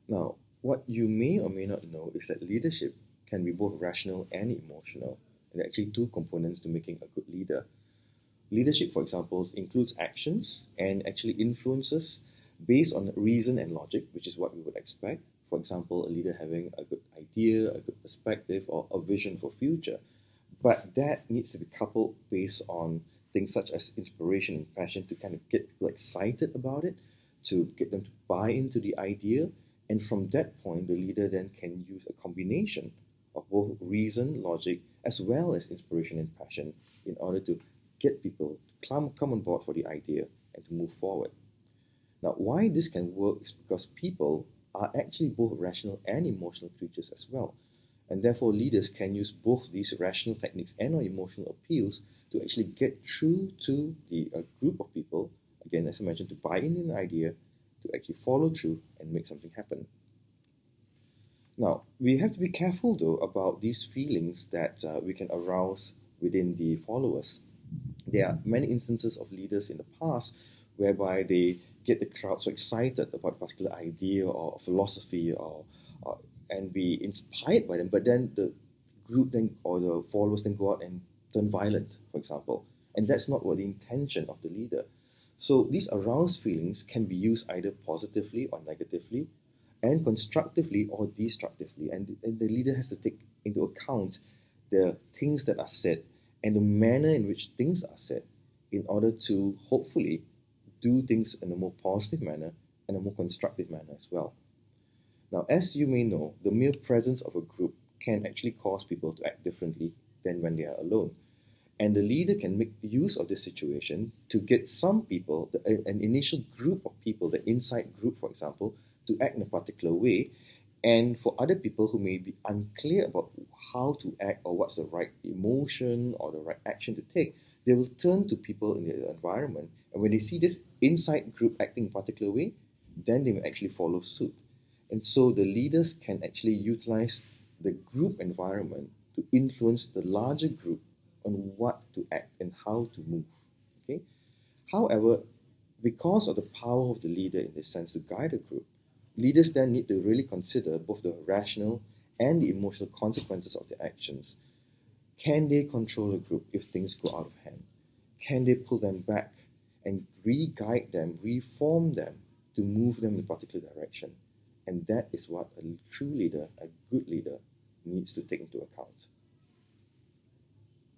Now, what you may or may not know is that leadership can be both rational and emotional, and there are actually two components to making a good leader. Leadership, for example, includes actions and actually influences based on reason and logic, which is what we would expect. For example, a leader having a good idea, a good perspective, or a vision for future. But that needs to be coupled based on things such as inspiration and passion to kind of get people excited about it, to get them to buy into the idea. And from that point, the leader then can use a combination of both reason, logic, as well as inspiration and passion in order to get people to come on board for the idea and to move forward. Now, why this can work is because people are actually both rational and emotional creatures as well. And therefore, leaders can use both these rational techniques and or emotional appeals to actually get through to the group of people, again, as I mentioned, to buy in an idea, to actually follow through and make something happen. Now, we have to be careful though about these feelings that we can arouse within the followers. There are many instances of leaders in the past whereby they get the crowd so excited about a particular idea or philosophy or and be inspired by them, but then the group then or the followers then go out and turn violent, for example. And that's not what the intention of the leader. So these aroused feelings can be used either positively or negatively, and constructively or destructively. And the leader has to take into account the things that are said and the manner in which things are said in order to hopefully do things in a more positive manner and a more constructive manner as well. Now, as you may know, the mere presence of a group can actually cause people to act differently than when they are alone. And the leader can make use of this situation to get some people, an initial group of people, the inside group, for example, to act in a particular way. And for other people who may be unclear about how to act or what's the right emotion or the right action to take, they will turn to people in their environment. And when they see this inside group acting in a particular way, then they will actually follow suit. And so the leaders can actually utilize the group environment to influence the larger group on what to act and how to move. Okay. However, because of the power of the leader in this sense to guide a group, leaders then need to really consider both the rational and the emotional consequences of their actions. Can they control a group if things go out of hand? Can they pull them back and re-guide them, reform them to move them in a particular direction? And that is what a true leader, a good leader, needs to take into account.